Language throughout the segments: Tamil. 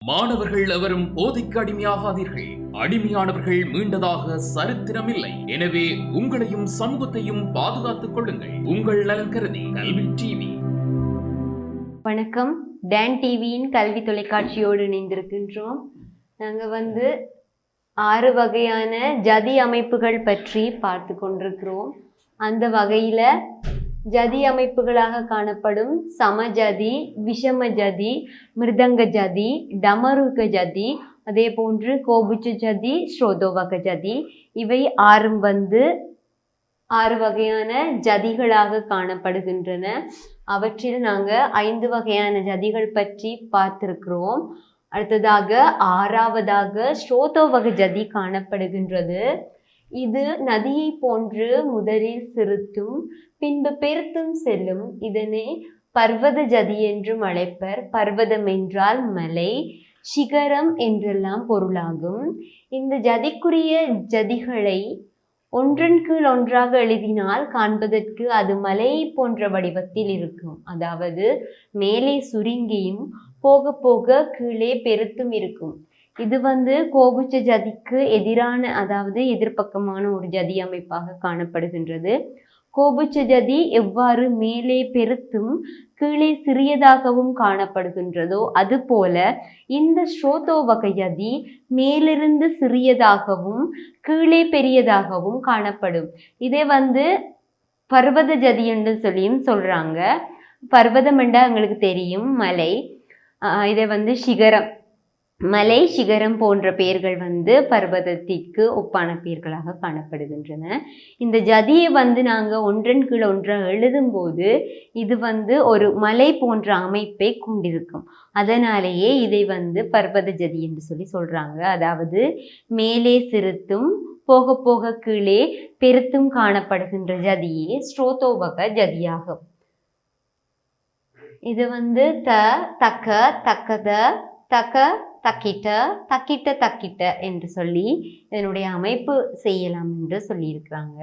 மாணவர்கள் எவரும் போதைக்கு அடிமையாகாதீர்கள். அடிமையானவர்கள் மீண்டதாக சரித்திரமில்லை. எனவே உங்களையும் சமூகத்தையும் பாதுகாத்துக் கொள்ளுங்கள். உங்கள் நலன் கருதி கல்வி டிவி. வணக்கம். டான் டிவியின் கல்வி தொலைக்காட்சியோடு இணைந்திருக்கின்றோம். நாங்கள் 6 வகையான ஜதி அமைப்புகள் பற்றி பார்த்து கொண்டிருக்கிறோம். அந்த வகையில் ஜதி அமைப்புகளாக காணப்படும் சமஜதி, விஷம ஜதி, மிருதங்க ஜதி, டமருக ஜதி, அதே போன்று கோபுச்ச ஜதி, ஸ்ரோதோவக ஜதி, இவை 6 வகையான ஜதிகளாக காணப்படுகின்றன. அவற்றில் நாங்கள் 5 வகையான ஜதிகள் பற்றி பார்த்திருக்கிறோம். அடுத்ததாக 6வதாக ஸ்ரோதோவக ஜதி காணப்படுகின்றது. இது நதியை போன்று முதலில் சிறுத்தும் பின்பு பெருத்தும் செல்லும். இதனை பர்வத ஜதி என்றும் அழைப்பர். பர்வதம் என்றால் மலை, சிகரம் என்றெல்லாம் பொருளாகும். இந்த ஜதிக்குரிய ஜதிகளை ஒன்றன் கீழ் ஒன்றாக எழுதினால் காண்பதற்கு அது மலையை போன்ற வடிவத்தில் இருக்கும். அதாவது மேலே சுருங்கியும் போக போக கீழே பெருத்தும் இருக்கும். இது கோபுச்ச ஜதிக்கு எதிரான, அதாவது எதிர்பக்கமான ஒரு ஜதி அமைப்பாக காணப்படுகின்றது. கோபுச்ச ஜதி எவ்வாறு மேலே பெருத்தும் கீழே சிறியதாகவும் காணப்படுகின்றதோ அதுபோல இந்த ஸ்ரோதோவக ஜதி மேலிருந்து சிறியதாகவும் கீழே பெரியதாகவும் காணப்படும். இதே பர்வத ஜதி என்று சொல்லியும் சொல்றாங்க. பர்வதம் என்றால் எங்களுக்கு தெரியும், மலை. இதை சிகரம், மலை, சிகரம் போன்ற பெயர்கள் பர்வதத்திற்கு ஒப்பான பெயர்களாக காணப்படுகின்றன. இந்த ஜதியை நாங்கள் ஒன்றன் கீழ் ஒன்றாக எழுதும் போது இது ஒரு மலை போன்ற அமைப்பை கொண்டிருக்கும். அதனாலேயே இதை பர்வத ஜதி என்று சொல்லி சொல்றாங்க. அதாவது மேலே சிறுத்தும் போக போக கீழே பெருத்தும் காணப்படுகின்ற ஜதியே ஸ்ரோதோவக ஜதியாகும். இது த, தக்க, தக்கத, தக்க, தக்கிட்ட, தக்கிட்ட, தக்கிட்ட என்று சொல்லி இதனுடைய அமைப்பு செய்யலாம் என்று சொல்லியிருக்கிறாங்க.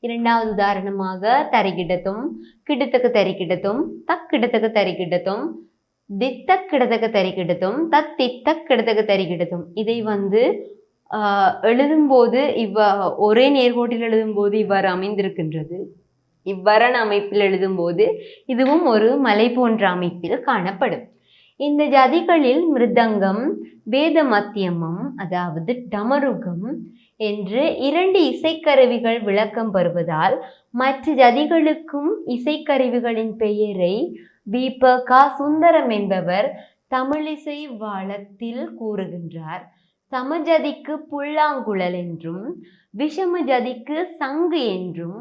2வது உதாரணமாக தரிகிடத்தும், கிடத்தக்கு தரிகிடத்தும், தக்கிடத்தக்கு தரிகிடத்தும், தித்தக் கிடத்தக்கு தரிகிடத்தும், தத்தித்தக் கிடத்தக்கு தரிகிடத்தும். இதை எழுதும்போது ஒரே நேர்கோட்டில் எழுதும்போது இவ்வாறு அமைந்திருக்கின்றது. இவ்வரண அமைப்பில் எழுதும்போது இதுவும் ஒரு மலை போன்ற அமைப்பில் காணப்படும். இந்த ஜதிகளில் மிருதங்கம், வேத மத்தியமம், அதாவது டமருகம் என்று 2 இசைக்கருவிகள் விளக்கம் பெறுவதால் மற்ற ஜதிகளுக்கும் இசைக்கருவிகளின் பெயரை பீபகா சுந்தரம் என்பவர் தமிழிசை வளத்தில் கூறுகின்றார். சமஜதிக்கு புல்லாங்குழல் என்றும், விஷம ஜதிக்கு சங்கு என்றும்,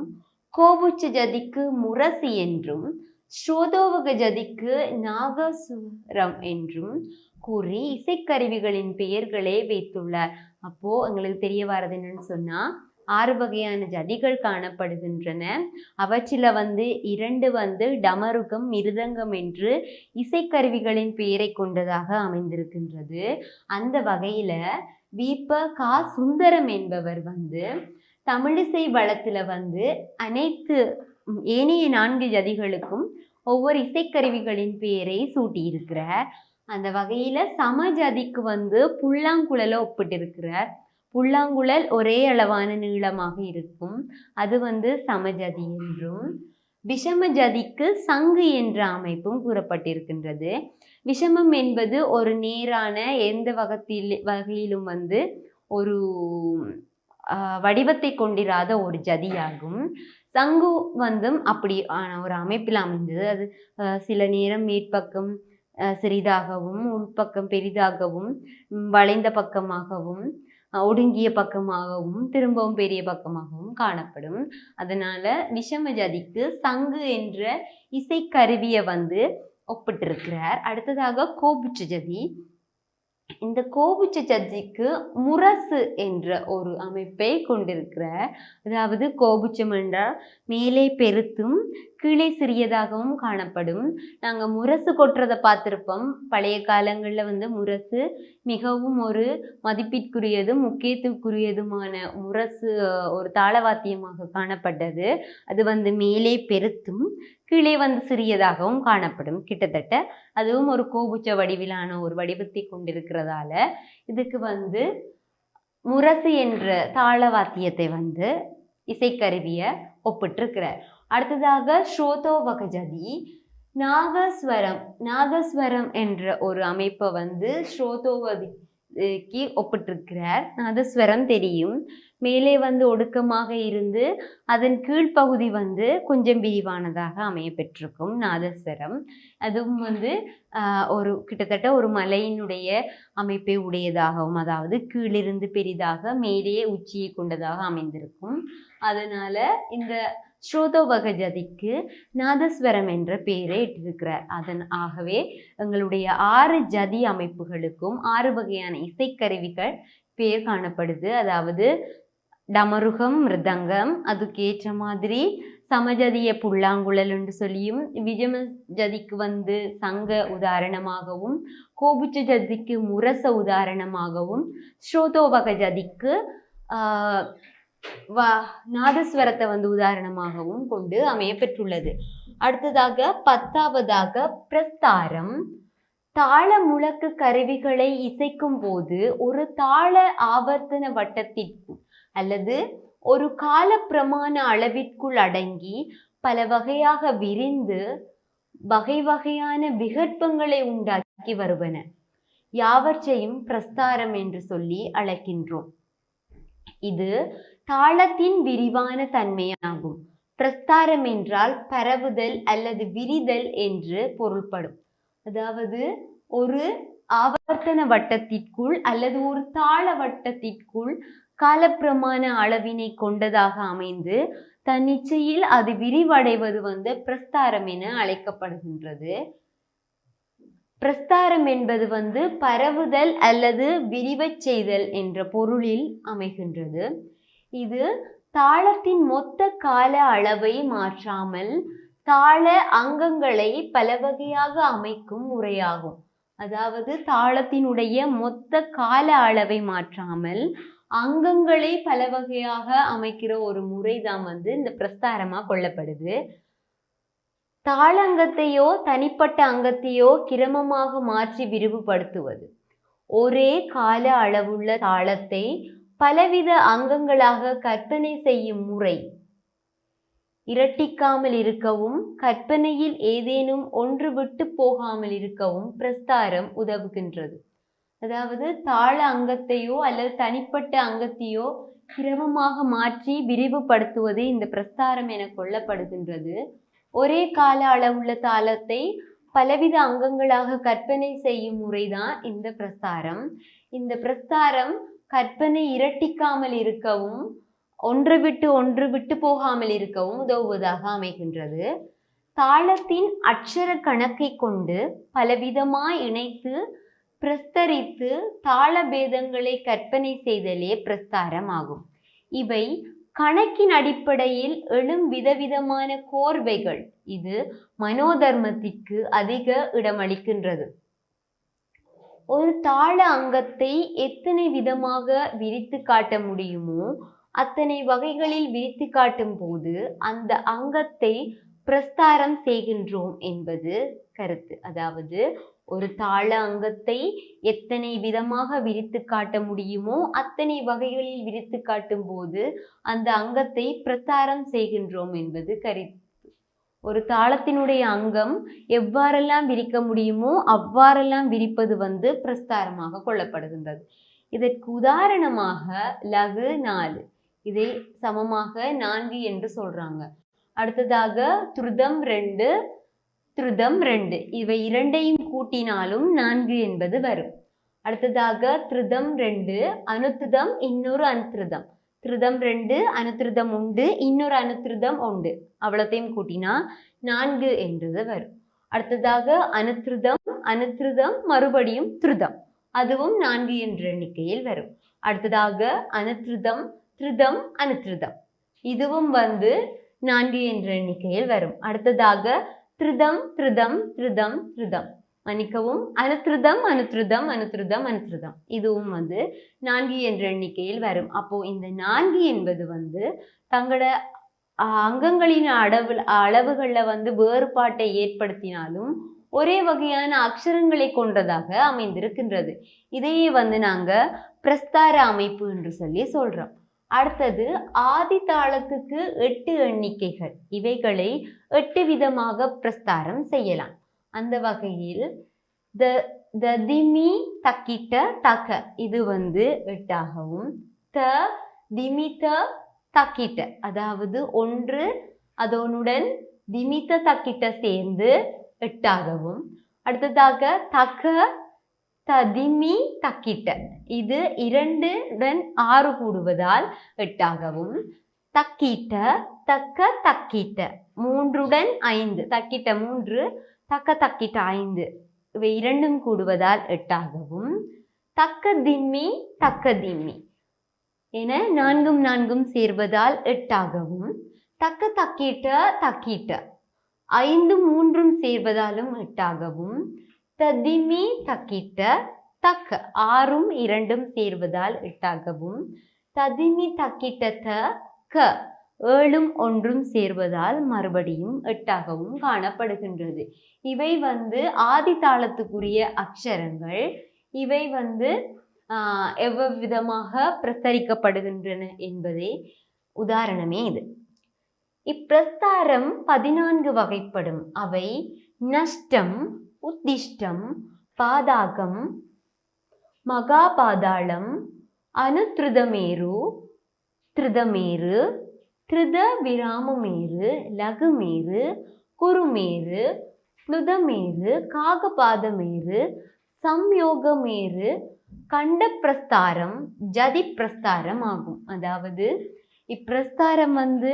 கோபுச்ச ஜதிக்கு முரசு என்றும், ஸ்ரோதோவக ஜதிக்கு நாகசுரம் என்றும் கூறி இசைக்கருவிகளின் பெயர்களை வைத்துள்ளார். அப்போ எங்களுக்கு தெரிய வர்றது என்னன்னு சொன்னா 6 வகையான ஜதிகள் காணப்படுகின்றன. அவற்றில் 2 டமருகம், மிருதங்கம் என்று இசைக்கருவிகளின் பெயரை கொண்டதாக அமைந்திருக்கின்றது. அந்த வகையில பீபகா சுந்தரம் என்பவர் தமிழிசை வளத்துல அனைத்து ஏனைய 4 ஜதிகளுக்கும் ஒவ்வொரு இசைக்கருவிகளின் பெயரை சூட்டியிருக்கிறார். அந்த வகையில சமஜதிக்கு புல்லாங்குழலை ஒப்பிட்டிருக்கிறார். புல்லாங்குழல் ஒரே அளவான நீளமாக இருக்கும். அது சமஜதி என்றும், விஷம ஜதிக்கு சங்கு என்ற அமைப்பும் கூறப்பட்டிருக்கின்றது. விஷமம் என்பது ஒரு நேரான எந்த வகையிலும் ஒரு வடிவத்தை கொண்டிராத ஒரு ஜதியாகும். சங்கு அப்படி ஒரு அமைப்பில் அமைந்தது. அது சில நேரம் மேற்பக்கம் சிறிதாகவும், உள்பக்கம் பெரிதாகவும், வளைந்த பக்கமாகவும், ஒடுங்கிய பக்கமாகவும், திரும்பவும் பெரிய பக்கமாகவும் காணப்படும். அதனால விஷம ஜதிக்கு சங்கு என்ற இசைக்கருவியை ஒப்பிட்டிருக்கிறார். அடுத்ததாக கோபுச்ச ஜதி. இந்த கோபுச்ச ஜதிக்கு முரசு என்ற ஒரு அமைப்பை கொண்டிருக்கிறார். அதாவது கோபுச்சம் என்றால் மேலே பெருத்தும் கீழே சிறியதாகவும் காணப்படும். நாங்கள் முரசு கொட்டுறதை பார்த்துருப்போம். பழைய காலங்களில் முரசு மிகவும் ஒரு மதிப்பிற்குரியதும் முக்கியத்துவக்குரியதுமான முரசு ஒரு தாளவாத்தியமாக காணப்பட்டது. அது மேலே பெருத்தும் கீழே வந்து சிறியதாகவும் காணப்படும். கிட்டத்தட்ட அதுவும் ஒரு கோபுச்ச வடிவிலான ஒரு வடிவத்தை கொண்டிருக்கிறதால இதுக்கு வந்து முரசு என்ற தாள வாத்தியத்தை வந்து இசைக்கருவியை ஒப்பிட்டிருக்கிறார். அடுத்ததாக ஸ்ரோதோவக ஜதி நாகஸ்வரம் என்ற ஒரு அமைப்பை வந்து ஸ்ரோதோவதிக்கு ஒப்பிட்டிருக்கிறார். நாதஸ்வரம் தெரியும், மேலே வந்து ஒடுக்கமாக இருந்து அதன் கீழ்ப்பகுதி வந்து கொஞ்சம் விரிவானதாக அமைய பெற்றிருக்கும் நாதஸ்வரம். அதுவும் வந்து ஒரு கிட்டத்தட்ட ஒரு மலையினுடைய அமைப்பை உடையதாகவும், அதாவது கீழிருந்து பெரிதாக மேலே உச்சியை கொண்டதாக அமைந்திருக்கும். அதனால இந்த ஸ்ரோதோவக ஜதிக்கு நாதஸ்வரம் என்ற பெயரை இட்டிருக்கிறார். ஆகவே எங்களுடைய 6 ஜதி அமைப்புகளுக்கும் 6 வகையான இசைக்கருவிகள் பெயர் காணப்படுது. அதாவது டமருகம், மிருதங்கம், அதுக்கேற்ற மாதிரி சமஜதிய புல்லாங்குழல் என்று சொல்லியும், விஜம ஜதிக்கு வந்து சங்க உதாரணமாகவும், கோபுச்ச ஜதிக்கு முரச உதாரணமாகவும், ஸ்ரோதோவக ஜதிக்கு நாதஸ்வரத்தை வந்து உதாரணமாகவும் கொண்டு அமைய பெற்றுள்ளது. அடுத்ததாக 10வதாக பிரஸ்தாரம். தாள முழக்கு கருவிகளை இசைக்கும் போது ஒரு தாள ஆவர்த்தன வட்டத்திற்கு அல்லது ஒரு கால பிரமாண அளவிற்குள் அடங்கி பல வகையாக விரிந்து வகை வகையான விகற்பங்களை உண்டாக்கி வருவன யாவற்றையும் பிரஸ்தாரம் என்று சொல்லி அழைக்கின்றோம். இது தாளத்தின் விரிவான தன்மையாகும். பிரஸ்தாரம் என்றால் பரவுதல் அல்லது விரிதல் என்று பொருள்படும். அதாவது ஒரு ஆவர்த்தன வட்டத்திற்குள் அல்லது ஒரு தாள வட்டத்திற்குள் காலப்பிரமாண அளவினை கொண்டதாக அமைந்து தன்னிச்சையில் அது விரிவடைவது வந்து பிரஸ்தாரம் என அழைக்கப்படுகின்றது. பிரஸ்தாரம் என்பது வந்து பரவுதல் அல்லது விரிவச் செய்தல் என்ற பொருளில் அமைகின்றது. இது தாளத்தின் மொத்த கால அளவை மாற்றாமல் தாள அங்கங்களை பல வகையாக அமைக்கும் முறையாகும். அதாவது தாளத்தினுடைய மொத்த கால அளவை மாற்றாமல் அங்கங்களை பல வகையாக அமைக்கிற ஒரு முறைதான் வந்து இந்த பிரஸ்தாரமா கொள்ளப்படுது. தாளங்கத்தையோ தனிப்பட்ட அங்கத்தையோ கிரமமாக மாற்றி விரிவுபடுத்துவது. ஒரே கால அளவுள்ள தாளத்தை பலவித அங்கங்களாக கற்பனை செய்யும் முறை இரட்டிக்காமல் இருக்கவும் கற்பனையில் ஏதேனும் ஒன்று விட்டு போகாமல் இருக்கவும் பிரஸ்தாரம் உதவுகின்றது. அதாவது தாள அங்கத்தையோ அல்லது தனிப்பட்ட அங்கத்தையோ கிரமமாக மாற்றி விரிவுபடுத்துவது இந்த பிரஸ்தாரம் என கொள்ளப்படுகின்றது. ஒரே கால அளவுள்ள தாளத்தை பலவித அங்கங்களாக கற்பனை செய்யும் முறைதான் இந்த பிரஸ்தாரம். இந்த பிரஸ்தாரம் கற்பனை இரட்டிக்காமல் இருக்கவும் ஒன்று விட்டு போகாமல் இருக்கவும் உதவுவதாக அமைகின்றது. தாளத்தின் அட்சர கணக்கை கொண்டு பலவிதமாய் இணைத்து பிரஸ்தரித்து தாள பேதங்களை கற்பனை செய்தலே பிரஸ்தாரம் ஆகும். இவை கணக்கின் அடிப்படையில் எழும் விதவிதமான கோர்வைகள். இது மனோதர்மத்திற்கு அதிக இடமளிக்கின்றது. ஒரு தாள அங்கத்தை எத்தனை விதமாக விரித்து காட்ட முடியுமோ அத்தனை வகைகளில் விரித்து காட்டும் போது அந்த அங்கத்தை பிரஸ்தாரம் செய்கின்றோம் என்பது கருத்து. அதாவது ஒரு தாள அங்கத்தை எத்தனை விதமாக விரித்து காட்ட முடியுமோ அத்தனை வகைகளில் விரித்து காட்டும் போது அந்த அங்கத்தை பிரஸ்தாரம் செய்கின்றோம் என்பது கருத்து. ஒரு தாளத்தினுடைய அங்கம் எவ்வாறெல்லாம் விரிக்க முடியுமோ அவ்வாறெல்லாம் விரிப்பது வந்து பிரஸ்தாரமாக கொள்ளப்படுகின்றது. இதற்கு உதாரணமாக லகு 4, இதை சமமாக 4 என்று சொல்றாங்க. அடுத்ததாக திருதம் 2, திருதம் 2, இவை இரண்டையும் கூட்டினாலும் 4 என்பது வரும். அடுத்ததாக திருதம் 2 அனுத்திருதம் இன்னொரு அனுத்திருதம், திருதம் 2 அனுத்திருதம் உண்டு இன்னொரு அனுத்திருதம் உண்டு, அவ்வளத்தையும் கூட்டினா 4 என்றது வரும். அடுத்ததாக அனுத்திருதம் மறுபடியும் திருதம், அதுவும் 4 என்ற எண்ணிக்கையில் வரும். அடுத்ததாக அனுத்திருதம் திருதம் அனுத்திருதம், இதுவும் வந்து 4 என்ற எண்ணிக்கையில் வரும். அடுத்ததாக திருதம் திருதம் திருதம் திருதம், மன்னிக்கவும், அனுத்திருதம் அனுத்திருதம் அனுத்திருதம் அனுத்திருதம், இதுவும் வந்து 4 என்ற எண்ணிக்கையில் வரும். அப்போ இந்த 4 என்பது வந்து தங்களோட அங்கங்களின் அளவுகளில் வந்து வேறுபாட்டை ஏற்படுத்தினாலும் ஒரே வகையான அக்ஷரங்களை கொண்டதாக அமைந்திருக்கின்றது. இதையே வந்து நாங்க பிரஸ்தார அமைப்பு என்று சொல்லி சொல்றோம். அடுத்தது ஆதி தாளத்துக்கு 8 எண்ணிக்கைகள், இவைகளை 8 விதமாக பிரஸ்தாரம் செய்யலாம். அந்த வகையில் த திமி தக்கிட்ட தக இது வந்து 8ஆகவும், த திமித தக்கிட்ட அதாவது 1 அதனுடன் திமித தக்கிட்ட சேர்ந்து 8ஆகவும், அடுத்ததாக தக ததிமி தக்கிட்ட இது 2 6 கூடுவதால் 8ஆகவும், தக்கிட்ட தக்க தக்கிட்ட 3 5 தக்கிட்ட 3 தக்க தக்கிட்ட 5 இவை 2 கூடுவதால் 8ஆகவும், தக்க திம்மி என 4 சேர்வதால் 8ஆகவும், தக்க தக்கிட்ட தக்கிட்ட 5 3 சேர்வதாலும் 8ஆகவும், ததிமி தக்கிட்ட தக்க 6 2 சேர்வதால் 8ஆகவும், ததிமி தக்கிட்ட க 7 1 சேர்வதால் மறுபடியும் 8ஆகவும் காணப்படுகின்றது. இவை வந்து ஆதி தாளத்துக்குரிய அக்ஷரங்கள். இவை வந்து எவ்விதமாக பிரசரிக்கப்படுகின்றன என்பதே உதாரணமே இது. இப்பிரஸ்தாரம் 14 வகைப்படும். அவை நஷ்டம், உத்திஷ்டம், பாதாகம், மகாபாதாளம், அனுத்ருதமேரு, திருதமேரு, திருத விராமமேரு, லகுமேரு, குருமேரு, ப்ளுதமேரு, காகபாதமேரு, சம்யோகமேரு, கண்ட பிரஸ்தாரம், ஜதி பிரஸ்தாரம் ஆகும். அதாவது இப்பிரஸ்தாரம் வந்து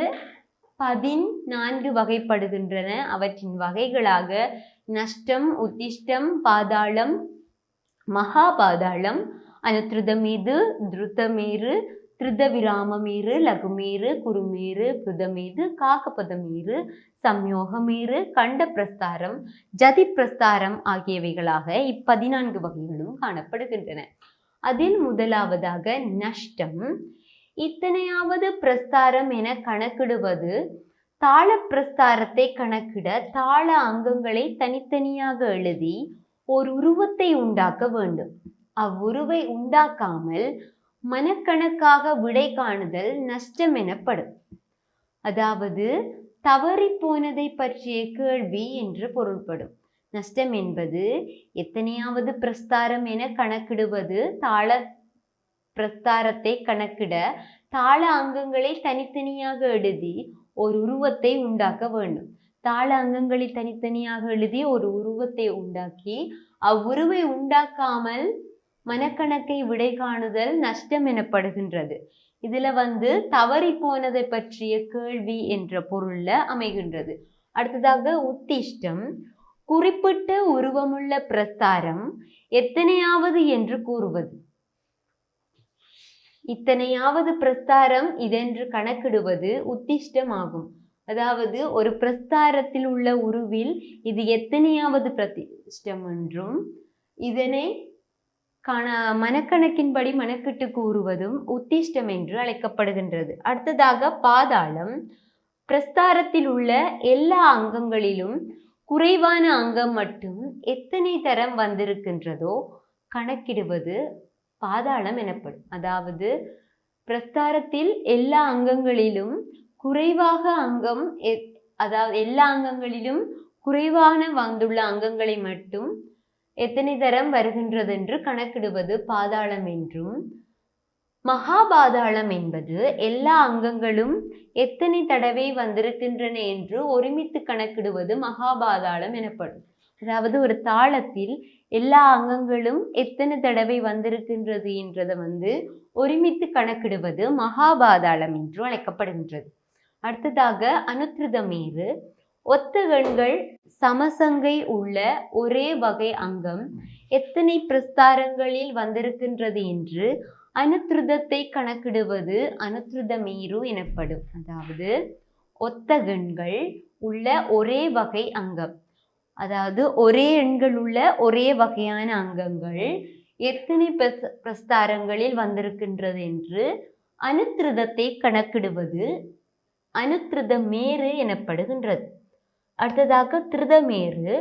14 வகைப்படுகின்றன. அவற்றின் வகைகளாக நஷ்டம், உத்திஷ்டம், பாதாளம், மகாபாதாளம், அனுத்ருதமேது, திருதமேரு, திருத விராமமேரு, லகுமேரு, குருமேரு, ப்ளுதமேது, காகபதமேரு, சம்யோகமேரு, கண்ட பிரஸ்தாரம், ஜதி பிரஸ்தாரம் ஆகியவைகளாக 14 வகைகளும் காணப்படுகின்றன. அதில் முதலாவதாக நஷ்டம். இத்தனையாவது பிரஸ்தாரம் என கணக்கிடுவது தாள பிரஸ்தாரத்தை கணக்கிட தாள அங்கங்களை தனித்தனியாக எழுதி ஒரு உருவத்தை உண்டாக்க வேண்டும். அவ்வுருவை உண்டாக்காமல் மனக்கணக்காக விடை காணுதல் நஷ்டம் எனப்படும். அதாவது தவறி போனதை பற்றிய கேள்வி என்று பொருள்படும். நஷ்டம் என்பது எத்தனையாவது பிரஸ்தாரம் என கணக்கிடுவது தாள பிரஸ்தாரத்தை கணக்கிட தாள அங்கங்களை தனித்தனியாக எழுதி ஒரு உருவத்தை உண்டாக்க வேண்டும். தாள அங்கங்களை தனித்தனியாக எழுதி ஒரு உருவத்தை உண்டாக்கி அவ்வுருவை உண்டாக்காமல் மனக்கணக்கை விடை காணுதல் நஷ்டம் எனப்படுகின்றது. இதுல வந்து தவறி போனதை பற்றிய கேள்வி என்ற பொருள்ல அமைகின்றது. அடுத்ததாக உத்திஷ்டம். குறிப்பிட்ட உருவமுள்ள பிரஸ்தாரம் எத்தனையாவது என்று கூறுவது. இத்தனையாவது பிரஸ்தாரம் இதென்று கணக்கிடுவது உத்திஷ்டம் ஆகும். அதாவது ஒரு பிரஸ்தாரத்தில் உள்ள உருவில் இது எத்தனையாவது பிரதிஷ்டம் என்றும் இதனை மனக்கணக்கின்படி மனக்கிட்டு கூறுவதும் உத்திஷ்டம் என்று அழைக்கப்படுகின்றது. அடுத்ததாக பாதாளம். பிரஸ்தாரத்தில் உள்ள எல்லா அங்கங்களிலும் குறைவான அங்கம் மட்டும் எத்தனை தரம் வந்திருக்கின்றதோ கணக்கிடுவது பாதாளம் எனப்படும். அதாவது பிரஸ்தாரத்தில் எல்லா அங்கங்களிலும் குறைவாக அங்கம் அதாவது எல்லா அங்கங்களிலும் குறைவான வந்துள்ள அங்கங்களை மட்டும் எத்தனை தரம் வருகின்றது என்று கணக்கிடுவது பாதாளம் என்றும், மகாபாதாளம் என்பது எல்லா அங்கங்களும் எத்தனை தடவை வந்திருக்கின்றன என்று ஒருமித்து கணக்கிடுவது மகாபாதாளம் எனப்படும். அதாவது ஒரு தாளத்தில் எல்லா அங்கங்களும் எத்தனை தடவை வந்திருக்கின்றது என்றதை வந்து ஒருமித்து கணக்கிடுவது மகாபாதாளம் என்று அழைக்கப்படுகின்றது. அடுத்ததாக அனுத்ருதமேரு. ஒத்த எண்கள் சமசங்கை உள்ள ஒரே வகை அங்கம் எத்தனை பிரஸ்தாரங்களில் வந்திருக்கின்றது என்று அனுத்ருதத்தை கணக்கிடுவது அனுத்ருதமேரு எனப்படும். அதாவது ஒத்த எண்கள் உள்ள ஒரே வகை அங்கம், அதாவது ஒரே எண்கள் உள்ள ஒரே வகையான அங்கங்கள் எத்தனை பிரஸ்தாரங்களில் வந்திருக்கின்றது என்று அனுத்ருதத்தை கணக்கிடுவது அனுத்ருதமேரு எனப்படுகின்றது. அடுத்ததாக திருதமேரு.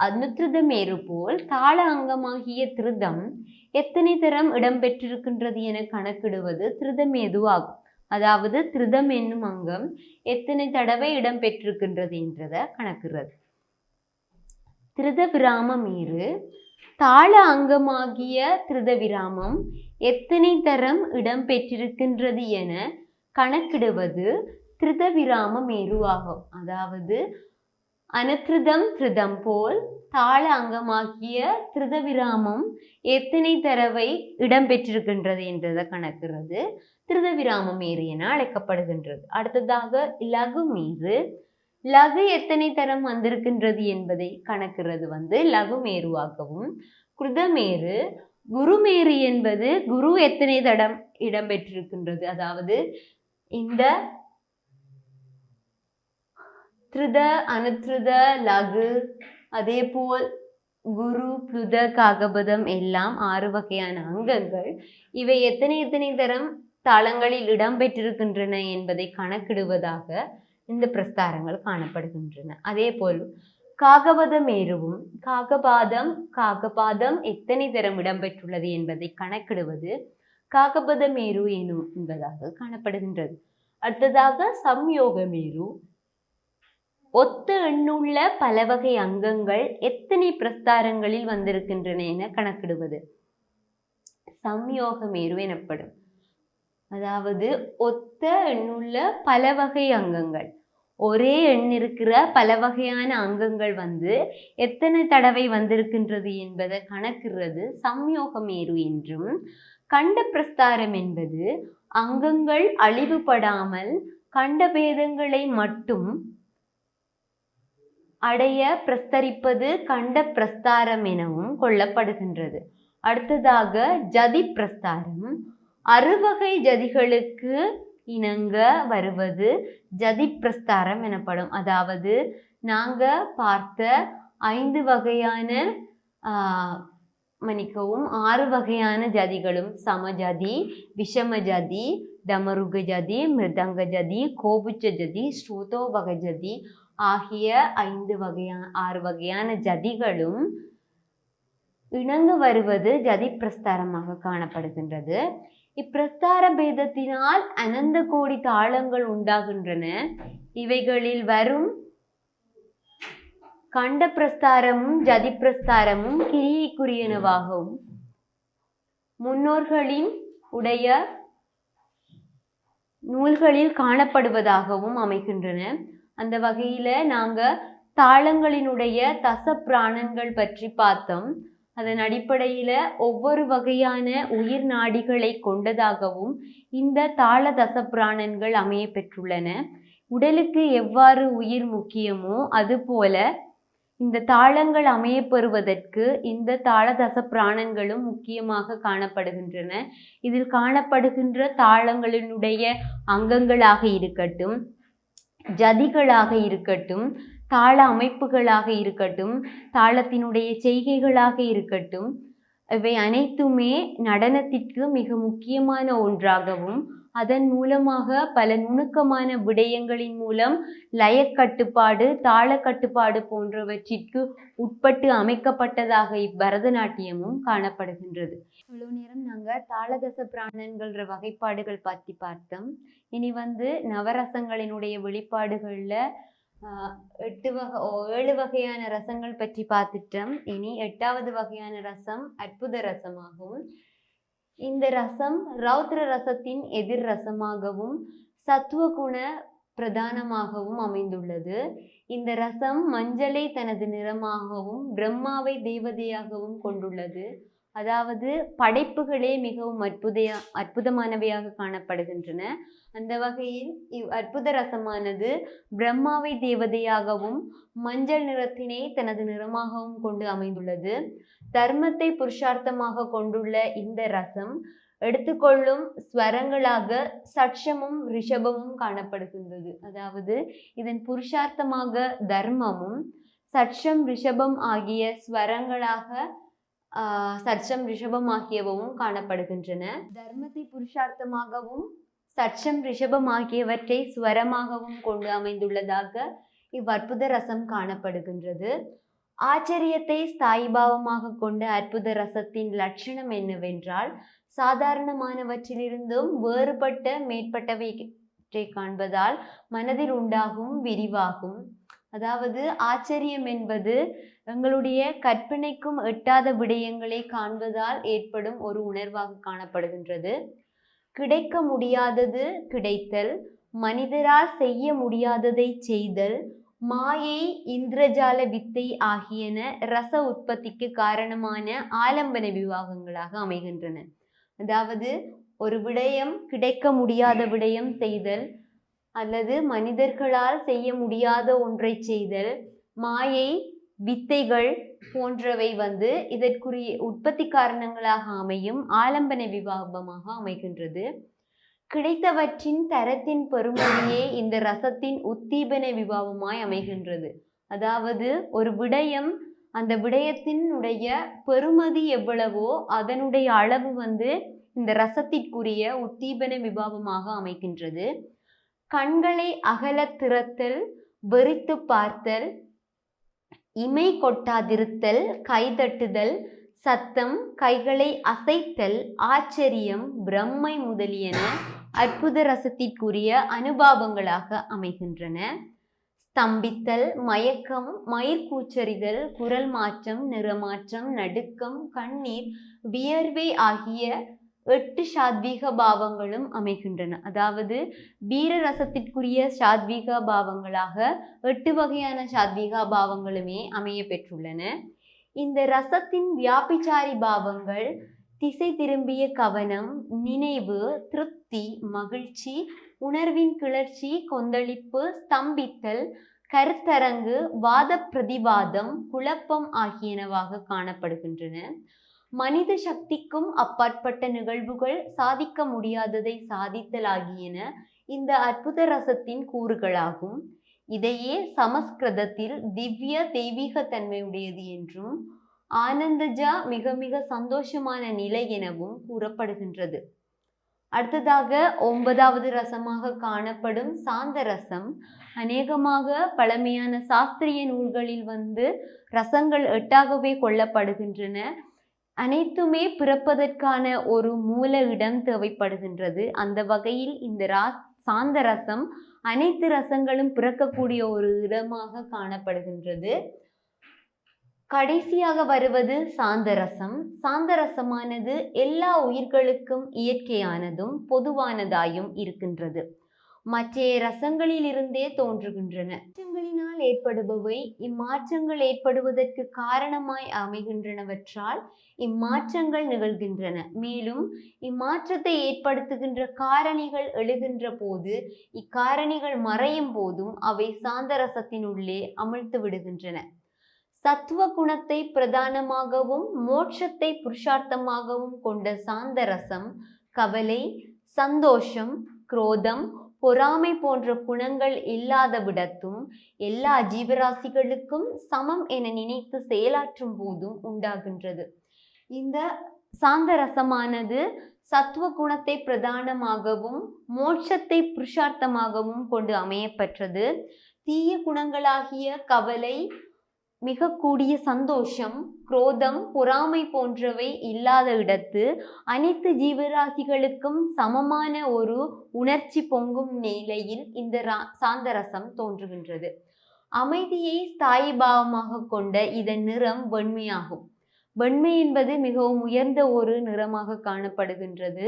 அனுத்ருதமேரு போல் தாள அங்கமாகிய திருதம் எத்தனை தரம் இடம்பெற்றிருக்கின்றது என கணக்கிடுவது திருதமேது ஆகும். அதாவது திருதம் என்னும் அங்கம் எத்தனை தடவை இடம்பெற்றிருக்கின்றது என்றதை கணக்குறது. திருத விராமமேரு. தாள அங்கமாகிய திருத விராமம் எத்தனை தரம் இடம்பெற்றிருக்கின்றது என கணக்கிடுவது திருத விராமமேரு ஆகும். அதாவது அனுத்ருதம் திருதம் போல் தாள அங்கமாகிய திருத விராமம் எத்தனை தடவை இடம்பெற்றிருக்கின்றது என்றதை கணக்குறது திருத விராமமேரு என அழைக்கப்படுகின்றது. அடுத்ததாக லகுமேரு. லகு எத்தனை தரம் வந்திருக்கின்றது என்பதை கணக்குறது லகுமேருவாகவும். கிருதமேரு. குருமேரு என்பது குரு எத்தனை தடம் இடம்பெற்றிருக்கின்றது, அதாவது இந்த திருத அனுத்ருத லகு அதே போல் குரு புளுத காகபதம் எல்லாம் 6 வகையான அங்கங்கள். இவை எத்தனை தரம் தாளங்களில் இடம்பெற்றிருக்கின்றன என்பதை கணக்கிடுவதாக இந்த பிரஸ்தாரங்கள் காணப்படுகின்றன. அதே போல் காகபதமேருவும் காகபாதம் எத்தனை தரம் இடம்பெற்றுள்ளது என்பதை கணக்கிடுவது காகபதமேரு எனும் என்பதாக காணப்படுகின்றது. அடுத்ததாக சம்யோகமேரு. ஒத்த எண்ணுள்ள பல வகை அங்கங்கள் எத்தனை பிரஸ்தாரங்களில் வந்திருக்கின்றன என கணக்கிடுவது சம்யோகமேரு எனப்படும். அதாவது ஒத்த எண்ணுள்ள பல வகை அங்கங்கள், ஒரே எண் இருக்கிற பல வகையான அங்கங்கள் எத்தனை தடவை வந்திருக்கின்றது என்பதை கணக்குறது சம்யோகமேரு என்றும், கண்ட பிரஸ்தாரம் என்பது அங்கங்கள் அழிவுபடாமல் கண்ட பேதங்களை மட்டும் அடைய பிரஸ்தரிப்பது கண்ட பிரஸ்தாரம் எனவும் கொள்ளப்படுகின்றது. அடுத்ததாக ஜதி பிரஸ்தாரம். அறுவகை ஜதிகளுக்கு இணங்க வருவது ஜதி பிரஸ்தாரம் எனப்படும். அதாவது நாங்க பார்த்த 5 வகையான 6 வகையான ஜதிகளும் சமஜதி, விஷம ஜதி, டமருக ஜதி, மிருதங்க ஜதி, கோபுச்ச ஜதி, ஸ்ருதோபக ஜதி ஆகிய 6 வகையான ஜதிகளும் இணங்க வருவது ஜதி பிரஸ்தாரமாக காணப்படுகின்றது. இப்பிரஸ்தார பேதத்தினால் அனந்த கோடி தாளங்கள் உண்டாகின்றன. இவைகளில் வரும் கண்ட பிரஸ்தாரமும் ஜதி பிரஸ்தாரமும் கிரியைக்குரியனவாகவும் முன்னோர்களின் உடைய நூல்களில் காணப்படுவதாகவும் அமைகின்றன. அந்த வகையில நாங்க தாளங்களினுடைய தச பிராணன்கள் பற்றி பார்த்தோம். அதன் அடிப்படையில ஒவ்வொரு வகையான உயிர் நாடிகளை கொண்டதாகவும் இந்த தாள தச பிராணன்கள் அமைய பெற்றுள்ளன. உடலுக்கு எவ்வாறு உயிர் முக்கியமோ அதுபோல இந்த தாளங்கள் அமைய பெறுவதற்கு இந்த தாள தச பிராணன்களும் முக்கியமாக காணப்படுகின்றன. இதில் காணப்படுகின்ற தாளங்களினுடைய அங்கங்களாக இருக்கட்டும், ஜதிகளாக இருக்கட்டும், தாள அமைப்புகளாக இருக்கட்டும், தாளத்தினுடைய செய்கைகளாக இருக்கட்டும், இவை அனைத்துமே நடனத்திற்கு மிக முக்கியமான ஒன்றாகவும் அதன் மூலமாக பல நுணுக்கமான விடயங்களின் மூலம் லயக்கட்டுப்பாடு, தாள கட்டுப்பாடு போன்றவற்றிற்கு உட்பட்டு அமைக்கப்பட்டதாக இப்பரதநாட்டியமும் காணப்படுகின்றது. இவ்வளவு நேரம் நாங்கள் தாளதச பிராணன்கள் வகைப்பாடுகள் பற்றி பார்த்தோம். இனி நவரசங்களினுடைய வெளிப்பாடுகள்ல 7 வகையான ரசங்கள் பற்றி பார்த்துட்டோம். இனி 8வது வகையான ரசம் அற்புத ரசமாகும். இந்த ரசம் ரௌத்ர ரசத்தின் எதிர் ரசமாகவும் சத்துவகுண பிரதானமாகவும் அமைந்துள்ளது. இந்த ரசம் மஞ்சளை தனது நிறமாகவும் பிரம்மாவை தேவதையாகவும் கொண்டுள்ளது. அதாவது படைப்புகளே மிகவும் அற்புதமானவையாக காணப்படுகின்றன. அந்த வகையில் அற்புத ரசமானது பிரம்மாவை தேவதையாகவும் மஞ்சள் நிறத்தினை தனது நிறமாகவும் கொண்டு அமைந்துள்ளது. தர்மத்தை புருஷார்த்தமாக கொண்டுள்ள இந்த ரசம் எடுத்துக்கொள்ளும் ஸ்வரங்களாக சட்சமும் ரிஷபமும் காணப்படுகின்றது. அதாவது இதன் புருஷார்த்தமாக தர்மமும் சட்சம் ரிஷபம் ஆகிய ஸ்வரங்களாக சட்சம் ரிஷபம் ஆகியவும் காணப்படுகின்றன. தர்மத்தை புருஷார்த்தமாகவும் சட்சம், ரிஷபம் ஆகியவற்றை ஸ்வரமாகவும் கொண்டு அமைந்துள்ளதாக இவ்வற்புத ரசம் காணப்படுகின்றது. ஆச்சரியத்தை ஸ்தாயிபாவமாக கொண்ட அற்புத ரசத்தின் லட்சணம் என்னவென்றால், சாதாரணமானவற்றிலிருந்தும் வேறுபட்ட மேற்பட்டவற்றை காண்பதால் மனதில் உண்டாகும் விரிவாகும். அதாவது ஆச்சரியம் என்பது எங்களுடைய கற்பனைக்கும் எட்டாத விடயங்களை காண்பதால் ஏற்படும் ஒரு உணர்வாக காணப்படுகின்றது. கிடைக்க முடியாதது கிடைத்தல், மனிதரால் செய்ய முடியாததை செய்தல், மாயை, இந்திரஜால வித்தை ஆகியன ரச உற்பத்திக்கு காரணமான ஆலம்பன விவாகங்களாக அமைகின்றன. அதாவது ஒரு விடயம் கிடைக்க முடியாத விடயம் செய்தல், அல்லது மனிதர்களால் செய்ய முடியாத ஒன்றை செய்தல், மாயை, வித்தைகள் போன்றவை இதற்குரிய உற்பத்தி காரணங்களாக அமையும் ஆலம்பன விவாகமாக அமைகின்றது. கிடைத்தவற்றின் தரத்தின் பெருமதியே இந்த ரசத்தின் உத்தீபன விபாவமாய் அமைகின்றது. அதாவது ஒரு விடயம், அந்த விடயத்தினுடைய பெருமதி எவ்வளவோ அதனுடைய அளவு இந்த ரசத்திற்குரிய உத்தீபன விபாவமாக அமைகின்றது. கண்களை அகல திறத்தல், வெறித்து பார்த்தல், இமை கொட்டாதிருத்தல், கைதட்டுதல், சத்தம், கைகளை அசைத்தல், ஆச்சரியம், பிரம்மை முதலியன அற்புத ரசத்திற்குரிய அனுபாவங்களாக அமைகின்றன. ஸ்தம்பித்தல், மயக்கம், மயிர்கூச்சறிதல், குரல் மாற்றம், நிறமாற்றம், நடுக்கம், கண்ணீர், வியர்வை ஆகிய 8 சாத்வீக பாவங்களும் அமைகின்றன. அதாவது வீர ரசத்திற்குரிய சாத்வீக பாவங்களாக 8 வகையான சாத்வீக பாவங்களுமே அமைய பெற்றுள்ளன. இந்த ரசத்தின் வியாபிச்சாரி பாவங்கள் திசை திரும்பிய கவனம், நினைவு, திருப்தி, மகிழ்ச்சி, உணர்வின் கிளர்ச்சி, கொந்தளிப்பு, ஸ்தம்பித்தல், கருத்தரங்கு, வாத பிரதிவாதம், குழப்பம் ஆகியனவாக காணப்படுகின்றன. மனித சக்திக்கும் அப்பாற்பட்ட நிகழ்வுகள், சாதிக்க முடியாததை சாதித்தல் ஆகியன இந்த அற்புத ரசத்தின் கூறுகளாகும். இதையே சமஸ்கிருதத்தில் திவ்ய தெய்வீக தன்மையுடையது என்றும், ஆனந்தஜா மிக மிக சந்தோஷமான நிலை எனவும் கூறப்படுகின்றது. அடுத்ததாக 9வது ரசமாக காணப்படும் சாந்த ரசம். அநேகமாக பழமையான சாஸ்திரிய நூல்களில் ரசங்கள் 8ஆகவே கொள்ளப்படுகின்றன. அனைத்துமே பிறப்பதற்கான ஒரு மூல இடம் தேவைப்படுகின்றது. அந்த வகையில் இந்த சாந்த ரசம் அனைத்து ரசங்களும் பிறக்கக்கூடிய ஒரு இடமாக காணப்படுகின்றது. கடைசியாக வருவது சாந்தரசம். சாந்தரசமானது எல்லா உயிர்களுக்கும் இயற்கையானதும் பொதுவானதாயும் இருக்கின்றது. மற்ற ரசங்களில் இருந்தே தோன்றுகின்றன. மாற்றங்களினால் ஏற்படுபவை இம்மாற்றங்கள் ஏற்படுவதற்கு காரணமாய் அமைகின்றனவற்றால் இம்மாற்றங்கள் நிகழ்கின்றன. மேலும் இம்மாற்றத்தை ஏற்படுத்துகின்ற காரணிகள் எழுகின்ற போது, இக்காரணிகள் மறையும் போதும் அவை சாந்தரசத்தினுள்ளே அமிழ்த்து விடுகின்றன. சத்துவ குணத்தை பிரதானமாகவும் மோட்சத்தை புருஷார்த்தமாகவும் கொண்ட சாந்தரசம் கவலை, சந்தோஷம், குரோதம், பொறாமை போன்ற குணங்கள் இல்லாத விடத்தும் எல்லா ஜீவராசிகளுக்கும் சமம் என நினைத்து செயலாற்றும் போதும் உண்டாகின்றது. இந்த சாந்தரசமானது சத்துவ குணத்தை பிரதானமாகவும் மோட்சத்தை புருஷார்த்தமாகவும் கொண்டு அமையப்பெற்றது. தீய குணங்களாகிய கவலை, மிக கூடிய சந்தோஷம், குரோதம், பொறாமை போன்றவை இல்லாத இடத்து அனைத்து ஜீவராசிகளுக்கும் சமமான ஒரு உணர்ச்சி பொங்கும் நிலையில் இந்த சாந்தரசம் தோன்றுகின்றது. அமைதியை ஸ்தாயிபாவமாக கொண்ட இதன் நிறம் வெண்மையாகும். வெண்மை என்பது மிகவும் உயர்ந்த ஒரு நிறமாக காணப்படுகின்றது.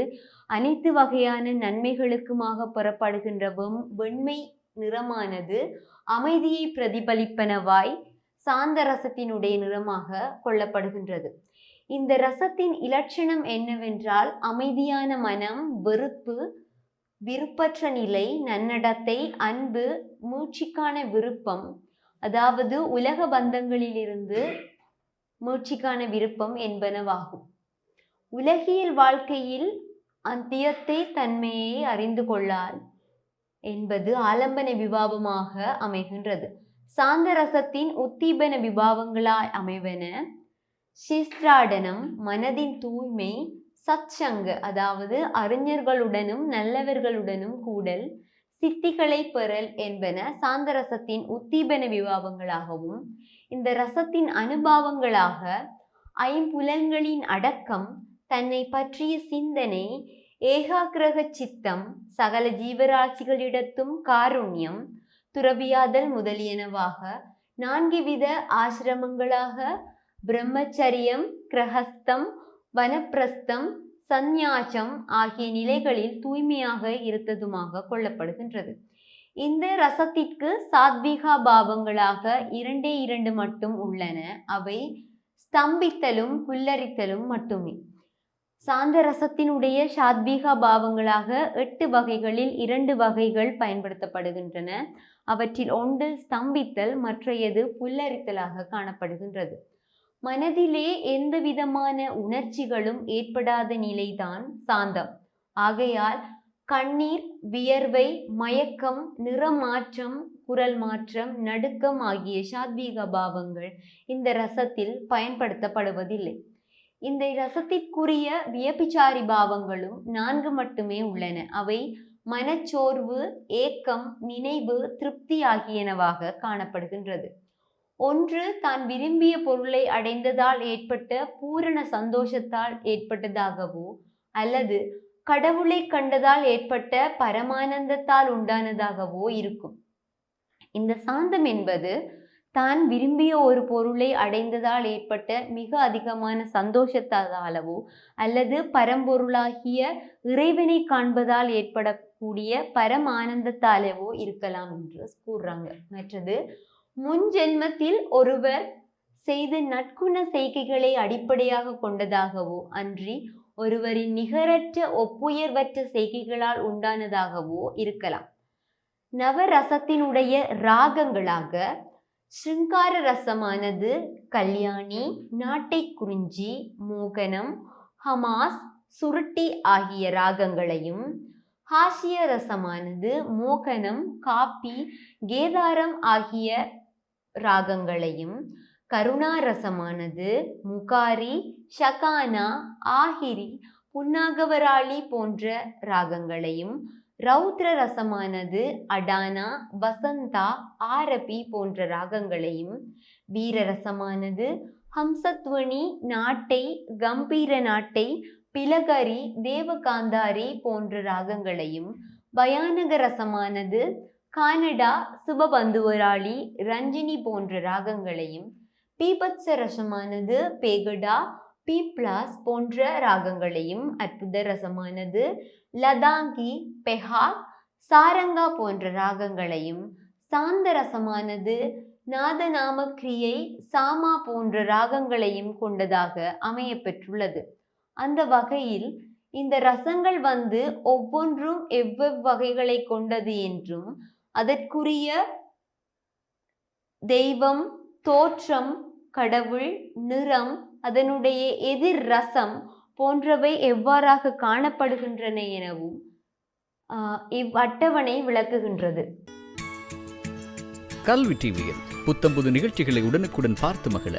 அனைத்து வகையான நன்மைகளுக்குமாக பெறப்படுகின்ற வெண்மை நிறமானது அமைதியை பிரதிபலிப்பனவாய் சாந்த ரசத்தினுடைய நிறமாக கொள்ளப்படுகின்றது. இந்த ரசத்தின் இலட்சணம் என்னவென்றால், அமைதியான மனம், வெறுப்பு, விருப்பற்ற நிலை, நன்னடத்தை, அன்பு, மூச்சுக்கான விருப்பம், அதாவது உலக பந்தங்களிலிருந்து மூச்சுக்கான விருப்பம் என்பனவாகும். உலகியல் வாழ்க்கையில் அந்தியத்தை தன்மையை அறிந்து கொள்ளால் என்பது ஆலம்பன விபாவமாக அமைகின்றது. சாந்த ரசத்தின் உத்தீபன விபாவங்களாய் அமைவன சிஸ்திராடனம், மனதின் தூய்மை, சத்சங்க அதாவது அறிஞர்களுடனும் நல்லவர்களுடனும் கூடல், சித்திகளை பெறல் என்பன சாந்த ரசத்தின் உத்தீபன விபாவங்களாகவும், இந்த ரசத்தின் அனுபவங்களாக ஐம்புலன்களின் அடக்கம், தன்னை பற்றிய சிந்தனை, ஏகாகிரக சித்தம், சகல ஜீவராசிகளிடத்தும் காருண்யம், துறவியாதல் முதலியனவாக 4 வித ஆசிரமங்களாக பிரம்மச்சரியம், கிரகஸ்தம், வனப்பிரஸ்தம், சந்நியாசம் ஆகிய நிலைகளில் தூய்மையாக இருந்ததுமாக கொள்ளப்படுகின்றது. இந்த ரசத்திற்கு சாத்விகா பாவங்களாக 2 மட்டும் உள்ளன. அவை ஸ்தம்பித்தலும் புல்லரித்தலும் மட்டுமே. சாந்த ரசத்தினுடைய சாத்விகா பாவங்களாக 8 வகைகளில் 2 வகைகள் பயன்படுத்தப்படுகின்றன. அவற்றில் ஒன்று ஸ்தம்பித்தல், மற்றையது புல்லரித்தலாக காணப்படுகின்றது. மனதிலே எந்த விதமான உணர்ச்சிகளும் ஏற்படாத நிலைதான் சாந்தம். ஆகையால் கண்ணீர், வியர்வை, மயக்கம், நிறமாற்றம், குரல் மாற்றம், நடுக்கம் ஆகிய சாத்வீக பாவங்கள் இந்த ரசத்தில் பயன்படுத்தப்படுவதில்லை. இந்த ரசத்திற்குரிய வியபிச்சாரி பாவங்களும் 4 மட்டுமே உள்ளன. அவை மனச்சோர்வு, ஏக்கம், நினைவு, திருப்தி ஆகியனவாக காணப்படுகின்றது. ஒன்று தான் விரும்பிய பொருளை அடைந்ததால் ஏற்பட்ட பூரண சந்தோஷத்தால் ஏற்பட்டதாகவோ, அல்லது கடவுளை கண்டதால் ஏற்பட்ட பரமானந்தத்தால் உண்டானதாகவோ இருக்கும். இந்த சாந்தம் என்பது தான் விரும்பிய ஒரு பொருளை அடைந்ததால் ஏற்பட்ட மிக அதிகமான சந்தோஷத்தாலவோ, அல்லது பரம்பொருளாகிய இறைவனை காண்பதால் ஏற்படக்கூடிய பரமானந்தத்தாலவோ இருக்கலாம் என்று கூறுறாங்க. மற்றது, முன் ஜென்மத்தில் ஒருவர் செய்த நற்குண செய்கைகளை அடிப்படையாக கொண்டதாகவோ, அன்றி ஒருவரின் நிகரற்ற ஒப்புயர்வற்ற செய்கைகளால் உண்டானதாகவோ இருக்கலாம். நவரசத்தினுடைய ராகங்களாக ஸ்ருங்கார ரசமானது கல்யாணி, நாட்டை குறிஞ்சி, மோகனம், ஹமாஸ், சுருட்டி ஆகிய ராகங்களையும், ஹாசிய ரசமானது மோகனம், காப்பி, கேதாரம் ஆகிய ராகங்களையும், கருணா ரசமானது முகாரி, ஷகானா, ஆஹிரி, புன்னாகவராளி போன்ற ராகங்களையும், ரௌத்ர ரசமானது அடானா, வசந்தா, ஆரபி போன்ற ராகங்களையும், வீரரசமானது ஹம்சத்வனி, நாட்டை, கம்பீர நாட்டை, பிலகரி, தேவகாந்தாரி போன்ற ராகங்களையும், பயானக ரசமானது கானடா, சுபபந்துவராளி, ரஞ்சினி போன்ற ராகங்களையும், பீபத்ச ரசமானது பேகடா, பீப்ளாஸ் போன்ற ராகங்களையும், அற்புத ரசமானது லதாங்கி, பெஹா, சாரங்கா போன்ற ராகங்களையும், சாந்த ரசமானது நாதநாம கிரியை, சாமா போன்ற ராகங்களையும் கொண்டதாக அமைய பெற்றுள்ளது. அந்த வகையில் இந்த ரசங்கள் ஒவ்வொன்றும் எவ்வளவு வகைகளை கொண்டது என்றும், அதற்குரிய தெய்வம், தோற்றம், கடவுள், நிறம், அதனுடைய எதிர் ரசம் போன்றவை எவ்வாறாக காணப்படுகின்றன எனவும் இவ்வட்டவணை விளக்குகின்றது. கல்வி டிவியில் புத்தம்புது நிகழ்ச்சிகளை உடனுக்குடன் பார்த்து மகிழ